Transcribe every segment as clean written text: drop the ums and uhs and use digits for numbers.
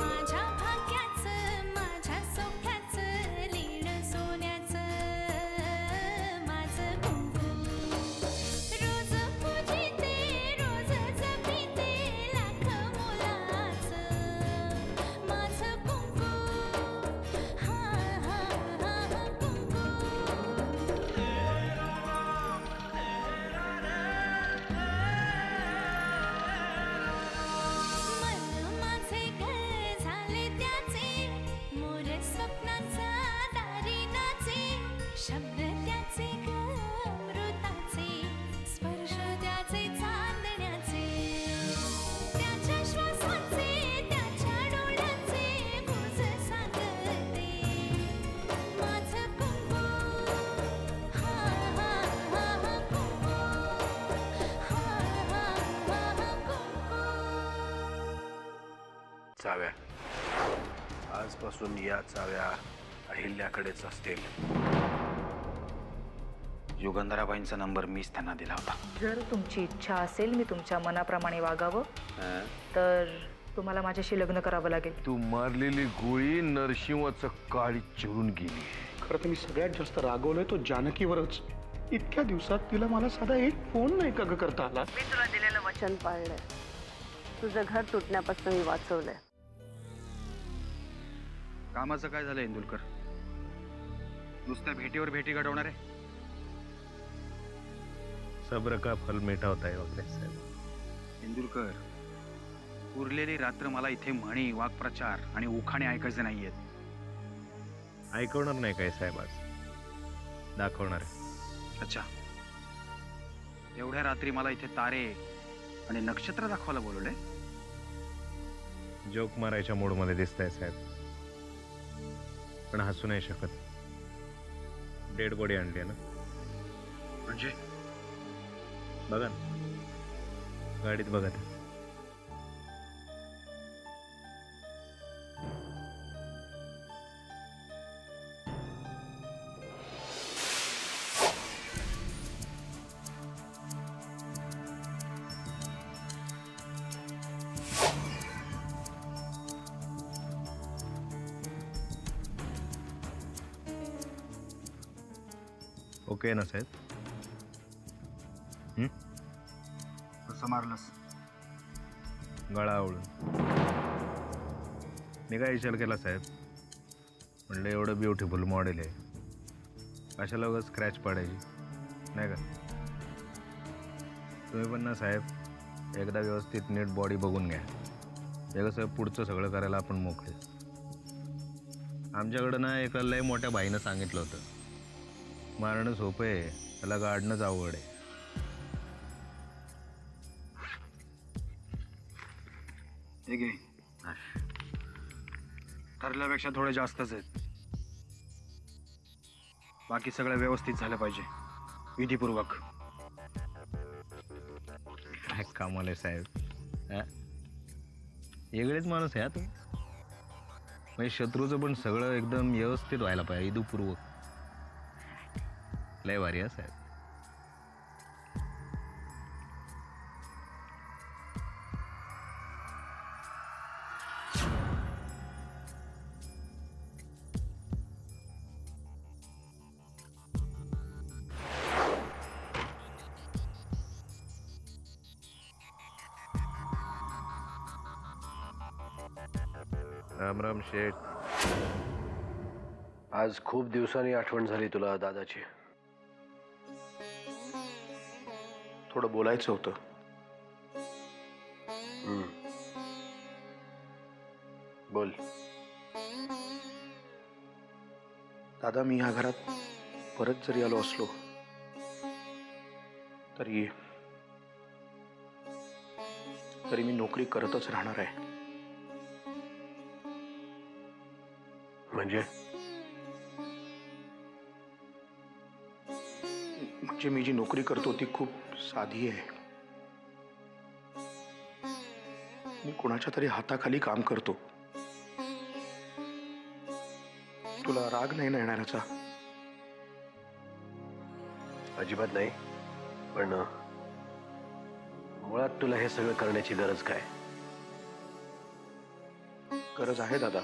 माझ्या भाग्याचं माझ्या सौख्याचं लीण सोन्याचं माझं कुंकू रोज पूजिते रोज जपिते लाख मोलाचं माझं कुंकू हा हा हा कुंकू मन माझे घर झाले त्याचे मोर स्वप्नांचा दारी नाचे शब्द त्याचे अमृताचे स्पर्श त्याचे चांदण्याचे त्याच्या श्वासाचे त्याच्या डोळ्याचे गुज सांगते माझं कुंकू हा हा हा कुंकू हा हा हा कुंकू चाव्या आजपासून या चाव्या अहिल्याकडेच असतील. युगंधराबाईंचा नंबर मीच त्यांना दिला होता. जर तुमची इच्छा असेल मी तुमच्या मनाप्रमाणे वागावं तर तुम्हाला माझ्याशी लग्न करावं लागेल. तू मारलेली गोळी नरसिंहाचं काळी चिरून गेली. खरं तर मी सगळ्यात जास्त रागवलोय तो जानकीवरच. इतक्या दिवसात तिला मला साधा एक फोन नाही का ग करता आला. मी तुला दिलेलं वचन पाळलंय. तुझं घर तुटण्यापासून मी वाचवलंय. कामाचं काय झालं इंदुलकर? नुसत्या भेटीवर भेटी घडवणार आहे? सब्र का फल मीठा होता है वगैरे साहेब. इंदुलकर, उरलेली रात्र मला इथे म्हणी वाक्प्रचार आणि उखाणे ऐकायचे नाहीयेत. ऐकवणार नाही काय साहेब? आज दाखवणार आहे. अच्छा, एवढ्या रात्री मला इथे तारे आणि नक्षत्र दाखवायला बोलवलंय? जोक मारायच्या मूडमध्ये दिसताय साहेब, पण हसू नाही शकत. डेड बॉडी आणली आहे ना. म्हणजे बघा ना, गाडीत बघा ते. ओके ना साहेब? कसं मारलंस? गळा आवळून. मी काय विचार केला साहेब, म्हणलं एवढं ब्युटिफुल मॉडेल आहे, कशाला उगाच स्क्रॅच पाडायची नाही का? तुम्ही पण ना साहेब एकदा व्यवस्थित नीट बॉडी बघून घ्या. हे कसं पुढचं सगळं करायला आपण मोकळे. आमच्याकडं ना एका लय मोठ्या बाईनं सांगितलं होतं, मारणं सोपं आहे, त्याला गाडणंच अवघड आहे. हे घे. ठरल्यापेक्षा थोडे जास्तच आहेत. बाकी सगळं व्यवस्थित झालं पाहिजे, विधीपूर्वक. काय कामाला आहे साहेब? वेगळेच माणूस आहे. आता म्हणजे शत्रूचं पण सगळं एकदम व्यवस्थित व्हायला पाहिजे, विधीपूर्वक. लय भारी आहे साहेब. राम राम शेठ. आज खूप दिवसांनी आठवण झाली तुला दादाची. थोडं बोलायचं होतं. बोल. दादा, मी ह्या घरात परत जरी आलो असलो तरी मी नोकरी करतच राहणार आहे. म्हणजे मी जी नोकरी करतो ती खूप साधी आहे. मी कोणाच्या तरी हाताखाली काम करतो. तुला राग नाही ना येणार याचा? अजिबात नाही, पण मुळात तुला हे सगळं करण्याची गरज काय? गरज आहे दादा.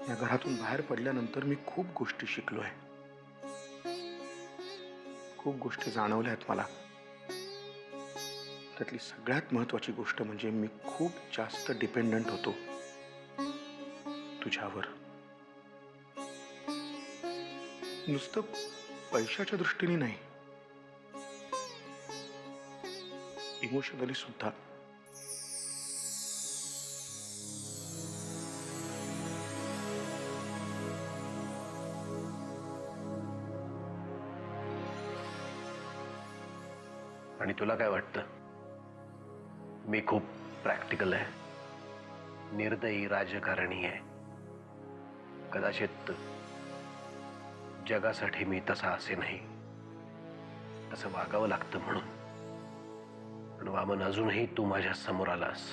या घरातून बाहेर पडल्यानंतर मी खूप गोष्टी शिकलोय. खूप गोष्टी जाणवल्या आहेत मला. त्यातली सगळ्यात महत्वाची गोष्ट म्हणजे मी खूप जास्त डिपेंडंट होतो तुझ्यावर. नुसतं पैशाच्या दृष्टीने नाही, इमोशनली सुद्धा. आणि तुला काय वाटतं? मी खूप प्रॅक्टिकल आहे, निर्दयी राजकारणी आहे. कदाचित जगासाठी मी तसा असे नाही, तसं वागावं लागतं म्हणून. पण वामन, अजूनही तू माझ्या समोर आलास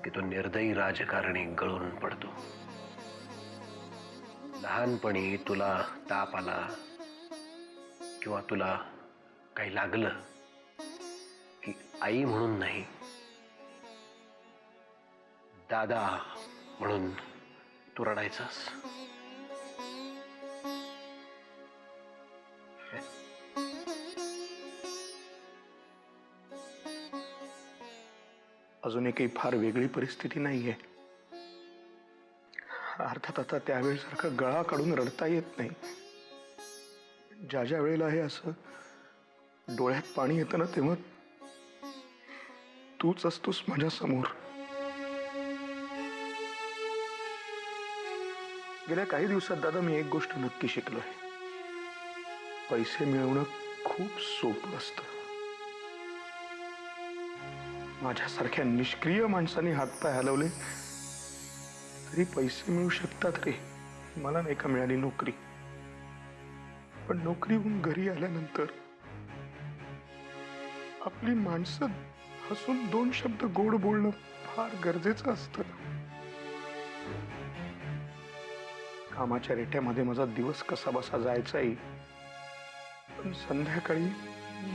की तो निर्दयी राजकारणी गळून पडतो. लहानपणी तुला ताप आला किंवा तुला काही लागलं की आई म्हणून नाही, दादा म्हणून तू रडायचास. अजून काही फार वेगळी परिस्थिती नाहीये. अर्थात आता त्यावेळेसारखा गळा काढून रडता येत नाही. ज्या ज्या वेळेला हे असं डोळ्यात पाणी येतं ना, तेव्हा तूच असतोस माझ्या समोर. गेल्या काही दिवसात दादा मी एक गोष्ट नक्की शिकलोय. पैसे मिळवणं खूप सोपं असतं. माझ्यासारख्या निष्क्रिय माणसाने हातपाय हलवले तरी पैसे मिळू शकतात रे. मला नाही का मिळाली नोकरी, पण नोकरीहून घरी आल्यानंतर आपली माणसं हसून 2 शब्द गोड बोलणं फार गरजेचं असतं. कामाच्या रेट्यामध्ये माझा दिवस कसा बसा जायचाही, पण संध्याकाळी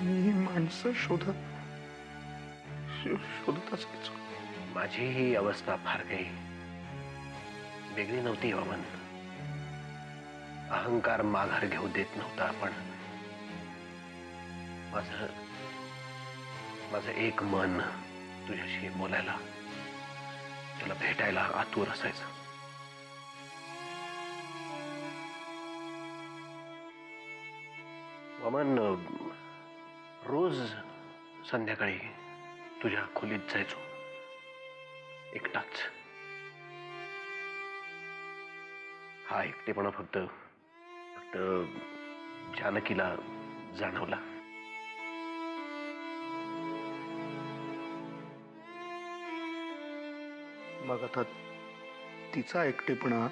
मी माणसं शोधत असायचो. माझी ही अवस्था फार काही वेगळी नव्हती वामन. अहंकार माघार घेऊ देत नव्हता, पण माझं एक मन तुझ्याशी बोलायला, तुला भेटायला आतुर असायचं. वामन, रोज संध्याकाळी तुझ्या खोलीत जायचो एकटाच. हा एकटेपणा फक्त जानकीला जाणवला. मग आता तिचा एकटेपणा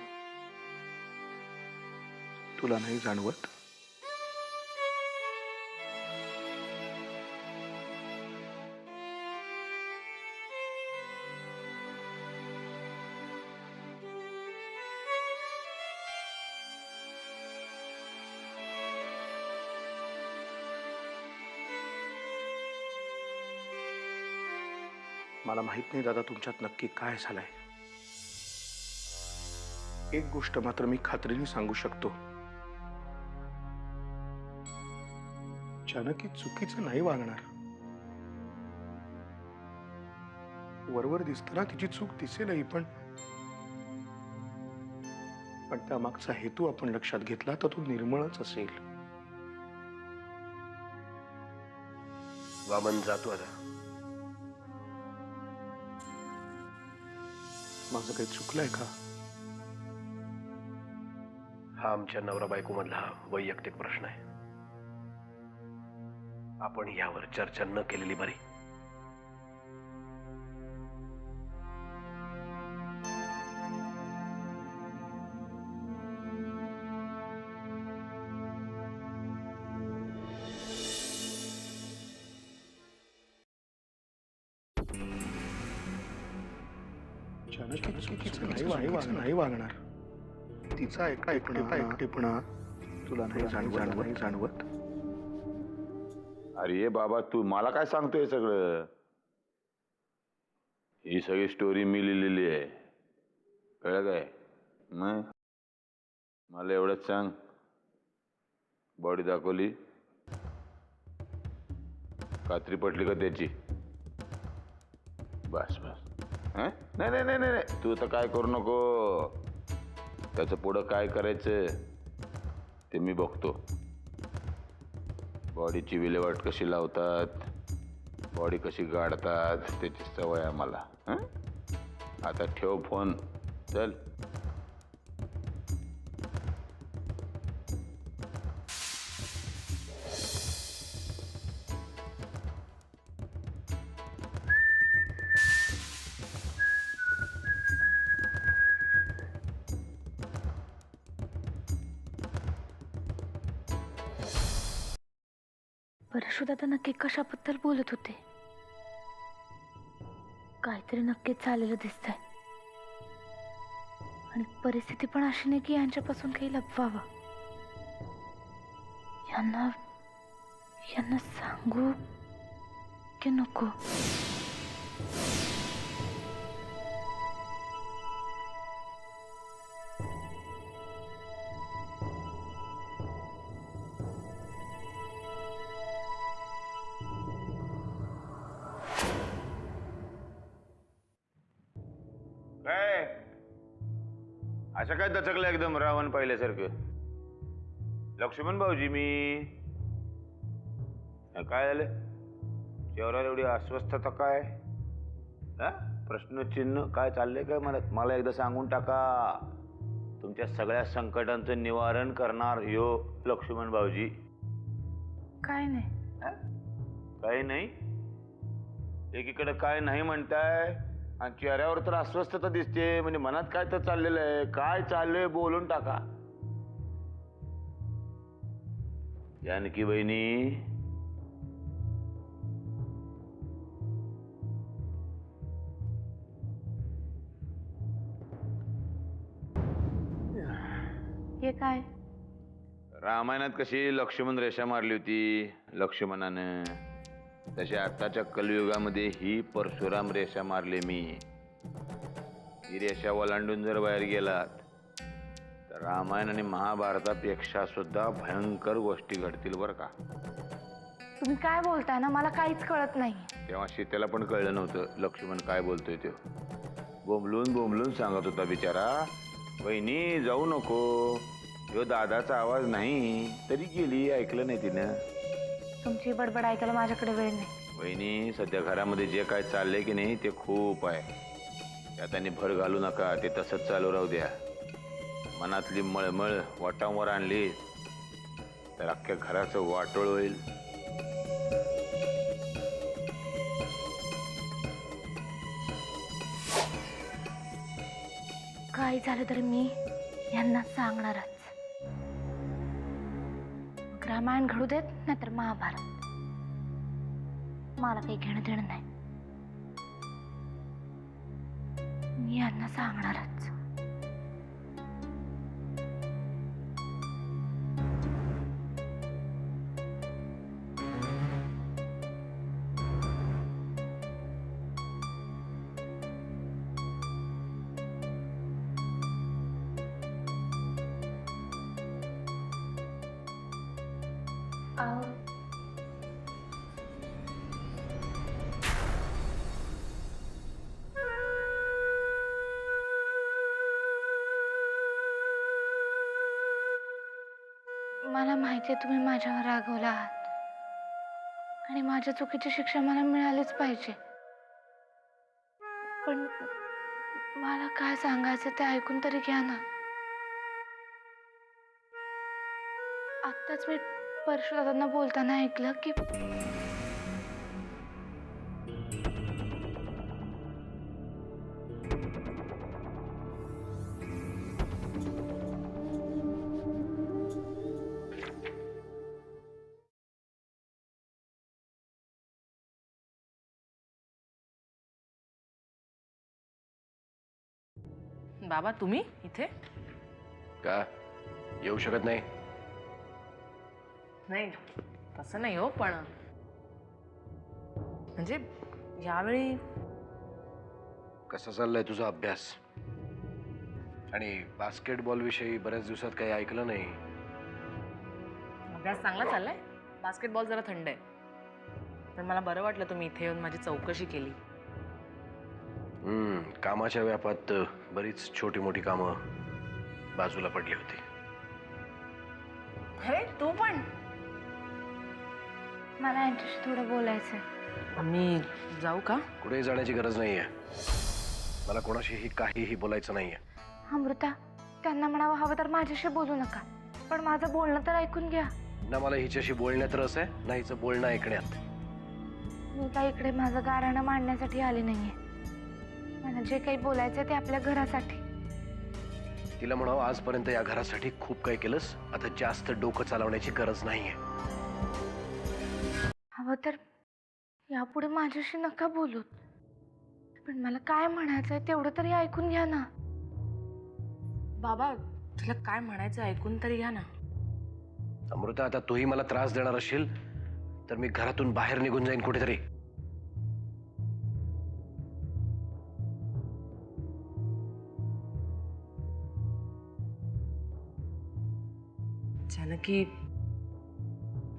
तुला नाही जाणवत? मला माहित नाही दादा तुमच्यात नक्की काय झालंय. एक गोष्ट मात्र मी खात्रीने सांगू शकतो, जानकी चुकीचं नाही वागणार. वरवर दिसताना तिची चूक दिसेलही, पण त्यामागचा हेतू आपण लक्षात घेतला तर तो निर्मळच असेल. वामन, जातो आता. माझं काही चुकलंय का? हा आमच्या नवरा बायको मधला वैयक्तिक प्रश्न आहे. आपण यावर चर्चा न केलेली बरी. जानकी चुकीचं नाही वागणार. तिचा एकटेपणा तुला नाही जाणवत. अरे बाबा, तू मला काय सांगतोय सगळं? ही सगळी स्टोरी मी लिहिलेली आहे, कळलं काय? मग मला एवढंच सांग, बॉडी दाखवली, कात्री पटली का त्याची? बस बस. हं? नाही नाही नाही नाही, तू तर काय करू नको. त्याचं पुढं काय करायचं ते मी बघतो. बॉडीची विल्हेवाट कशी लावतात, बॉडी कशी गाडतात, त्याची सवय आहे मला. हं? आता ठेव फोन, चल. परशुदादा नक्की कशाबद्दल बोलत होते? काहीतरी नक्कीच झालेलं दिसतंय आणि परिस्थिती पण अशी नाही की यांच्यापासून काही लपवावं. यांना यांना सांगू की नको? काय असं काय दचकलं एकदम रावण पाहिल्यासारखं? लक्ष्मण भाऊजी मी. काय झालं चेहऱ्यावर एवढी अस्वस्थता? काय प्रश्नचिन्ह काय चाललंय काय? मला एकदा सांगून टाका. तुमच्या सगळ्या संकटांचं निवारण करणार यो लक्ष्मण भाऊजी. काय नाही. काही नाही? एकीकडे काय नाही म्हणताय आणि चेहऱ्यावर तर अस्वस्थता दिसते, म्हणजे मनात काय तर चाललेलं आहे. काय चाललंय बोलून टाका. जानकी बहिणी, हे काय? रामायणात कशी लक्ष्मण रेषा मारली होती लक्ष्मणानं, तशी आताच्या कलयुगामध्ये ही परशुराम रेषा मारली मी. ही रेषा ओलांडून जर बाहेर गेलात तर रामायण आणि महाभारतापेक्षा सुद्धा भयंकर गोष्टी घडतील बरं का. तुम्ही काय बोलताय ना, मला काहीच कळत नाही. तेव्हा सीतेला पण कळलं नव्हतं लक्ष्मण काय बोलतोय ते. बोंबलून बोंबलून सांगत होता बिचारा, वहिनी जाऊ नको, ह्यो दादाचा आवाज नाही. तरी गेली, ऐकलं नाही तिनं. तुमची बडबड ऐकायला माझ्याकडे वेळ नाही. वहिनी, सध्या घरामध्ये जे काय चाललंय की नाही ते खूप आहे. त्यात आणि भर घालू नका, ते तसंच चालू राहू द्या. मनातली मळमळ वाटावर आणली तर अख्ख्या घराचं वाटोळ होईल. काही झालं तर मी यांना सांगणारच. मग रामायण घडू देत नाहीतर महाभारत, मला काही घेणं देणं नाही. मी यांना सांगणारच. मला माहिती आहे तुम्ही माझ्यावर रागवला आहात आणि माझ्या चुकीची शिक्षा मला मिळालीच पाहिजे. पण मला काय सांगायचं ते ऐकून तरी घ्या ना. आत्ताच मी परशुदादांना बोलताना ऐकलं की बाबा तुम्ही इथे? का येऊ शकत नाही? नाही तसं नाही हो, पण म्हणजे यावेळी कसा चाललाय तुझा अभ्यास? आणि बास्केटबॉल विषयी बऱ्याच दिवसात काही ऐकलं नाही. अभ्यास चांगला चाललाय. बास्केटबॉल जरा थंड आहे. पण मला बरं वाटलं तुम्ही इथे येऊन माझी चौकशी केली. कामाच्या व्यापात बरीच छोटी मोठी कामं बाजूला पडली होती. अरे तू पण? मला यांच्याशी थोडं बोलायचंय. मी जाऊ का? कुठेही जाण्याची गरज नाहीये. मला कोणाशीही काहीही बोलायचं नाहीये. अमृता, त्यांना म्हणावं हवं तर माझ्याशी बोलू नका, पण माझं बोलणं तर ऐकून घ्या. ना मला हिच्याशी बोलण्यात रस आहे ना हिचं बोलणं ऐकण्यात. मी काही इकडे माझं गाऱ्हाणं मांडण्यासाठी आले नाहीये. मला जे काही बोलायचं ते आपल्या घरासाठी. तिला म्हणावं आजपर्यंत या घरासाठी खूप काही केलंस, आता जास्त डोकं चालवण्याची गरज नाहीये. हवं तर यापुढे माझ्याशी नका बोलूत, पण मला काय म्हणायचंय तेवढं तरी ऐकून घ्या ना. बाबा तुला काय म्हणायचं ऐकून तरी घ्या ना. अमृता, आता तूही मला त्रास देणार असशील तर मी घरातून बाहेर निघून जाईन कुठेतरी. जानकी,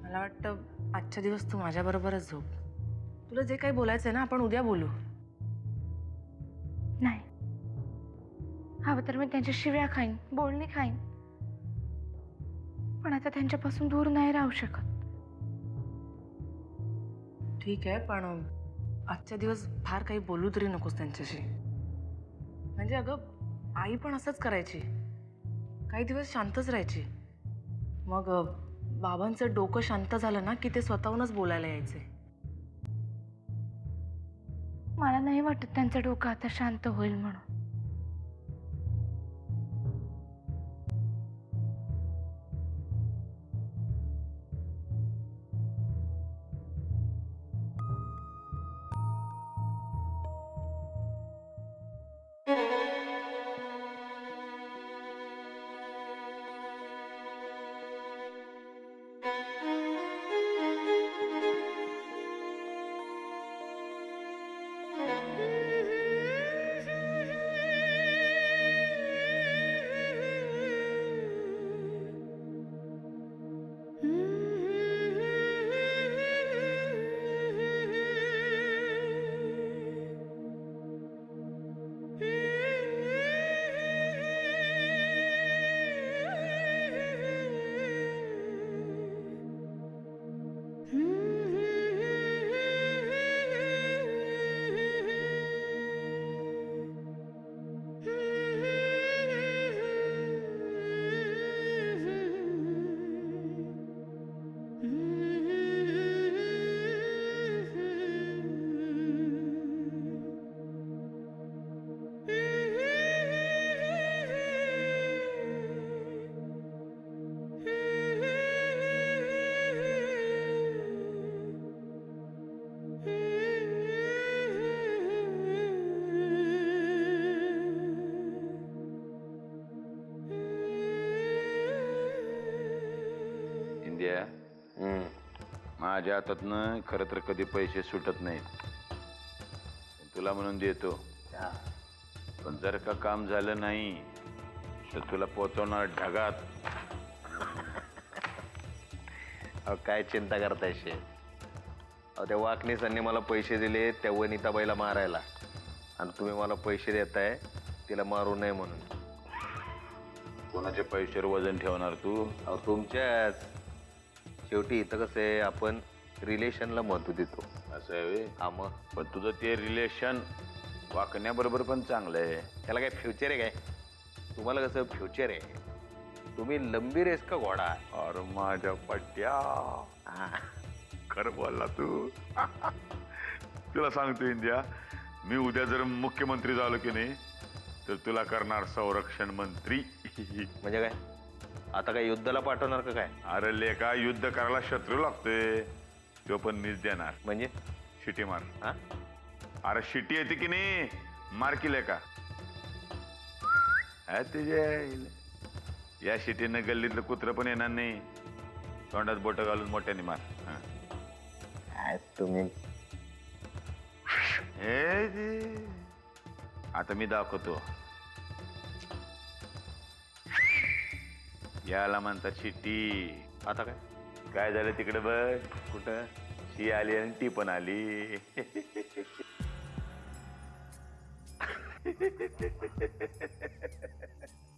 मला वाटतं आजच्या दिवस तू माझ्याबरोबरच झोप. तुला जे काही बोलायचंय ना आपण उद्या बोलू. नाही, हवं तर मी त्यांच्या शिव्या खाईन, बोलणी खाईन, पण आता त्यांच्यापासून दूर नाही राहू शकत. ठीक आहे, पण आजच्या दिवस फार काही बोलू तरी नकोस त्यांच्याशी. म्हणजे अगं आई पण असंच करायची. काही दिवस शांतच राहायची. मग बाबांचं डोकं शांत झालं ना की ते स्वतःहूनच बोलायला यायचे. मला नाही वाटत त्यांचं डोकं आता शांत होईल म्हणून. इंडिया, माझ्या हातातनं खरं तर कधी पैसे सुटत नाहीत. तुला म्हणून देतो. पण जर का काम झालं नाही तर तुला पोचवणार ढगात. अहो काय चिंता करताय शे? अहो त्या वाकणीसांनी मला पैसे दिले त्या वनिताबाईला मारायला, आणि तुम्ही मला पैसे देताय तिला मारू नये म्हणून. कोणाच्या पैशावर वजन ठेवणार तू? अहो तुमच्याच. शेवटी इथं कसं आहे, आपण रिलेशनला महत्व देतो. असं आहे व्हय? हा मग. पण तुझं ते रिलेशन वाकण्याबरोबर पण चांगलं आहे. त्याला काय फ्युचर आहे काय? तुम्हाला कसं फ्युचर आहे? तुम्ही लंबी रेस का घोडा? अरे माझ्या पट्ट्या, खरं बोलला तू. तुला सांगतो इंडिया, मी उद्या जर मुख्यमंत्री झालो की नाही तर तुला करणार संरक्षण मंत्री. म्हणजे काय, आता काय युद्धाला पाठवणार का काय? अरे लेका, युद्ध करायला शत्रू लागतोय, तो पण मीच देणार. म्हणजे शिटी मार. हा? अरे शिटी येते की नाही, मार की लेका. तुझ्या या शिटीनं गल्लीतलं कुत्रं पण येणार नाही. तोंडात बोट घालून मोठ्याने मार. काय तुम्ही? आता मी दाखवतो. याला म्हणतात शिट्टी. आता काय? काय झालं तिकडे बघ. कुठं? शी आली आणि ती पण आली.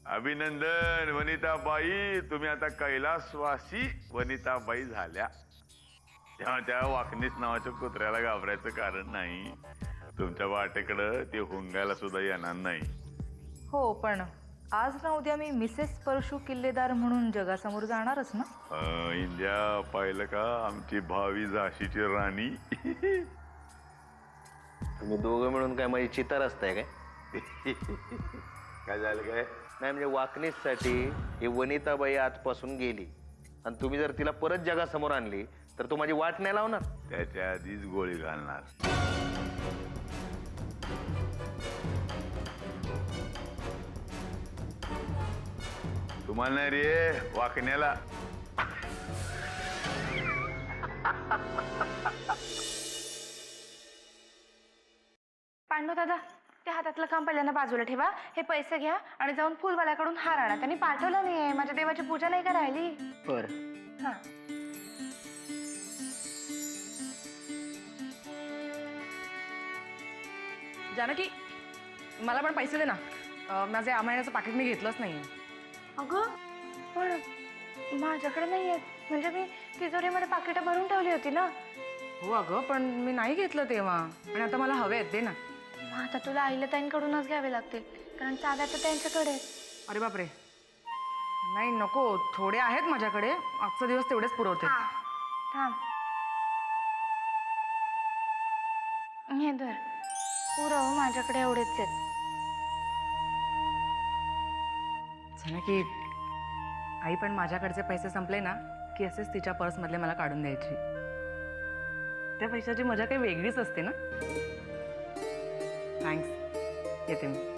अभिनंदन वनिताबाई, तुम्ही आता कैलासवासी वनिताबाई झाल्या. तेव्हा त्या वाकणीस नावाच्या कुत्र्याला घाबरायचं कारण नाही. तुमच्या वाटेकडं ते हुंगायला सुद्धा येणार नाही. हो, पण आज ना उद्या मी मिसेस परशू किल्लेदार म्हणून जगासमोर जाणारच ना. इंडिया पाहिलं का आमची भावी झाशीची राणी. तुम्ही दोघं मिळून काय माझी चिता रस्ताय काय? काय झालं काय? नाही म्हणजे वाकणीसाठी ही वनिताबाई आजपासून गेली आणि तुम्ही जर तिला परत जगासमोर आणली तर तू माझी वाट नाही लावणार. त्याच्या आधीच गोळी घालणार. तुम्हाला नाही रे वाकण्याला. पांडू दादा, त्या हातातलं काम पहिल्यांदा बाजूला ठेवा. हे पैसे घ्या आणि जाऊन फुलवाल्याकडून हार आणा. त्यांनी पाठवलं नाहीये. माझ्या देवाची पूजा नाही का राहिली? बरं. हा. जानकी, मला पण पैसे दे ना. माझे महिन्याचं पाकिट मी घेतलंच नाही. अगं पण माझ्याकडे नाही आहेत. म्हणजे मी तिजोरीमध्ये पाकिटं भरून ठेवली होती ना. हो अगं, पण मी नाही घेतलं तेव्हा आणि आता मला हवे आहेत. दे ना. मग आता तुला आईला त्यांकडूनच घ्यावे लागतील, कारण चाव्या तर त्यांच्याकडे आहेत. अरे बापरे, नाही नको. थोडे आहेत माझ्याकडे. आजचा दिवस तेवढेच पुरवते. हा, थांब. हे धर. पुरव, माझ्याकडे एवढेच आहेत. की आई पण माझ्याकडचे पैसे संपले ना की असेच तिच्या पर्समधले मला काढून द्यायची. त्या पैशाची मजा काही वेगळीच असते ना. थँक्स. येते मी.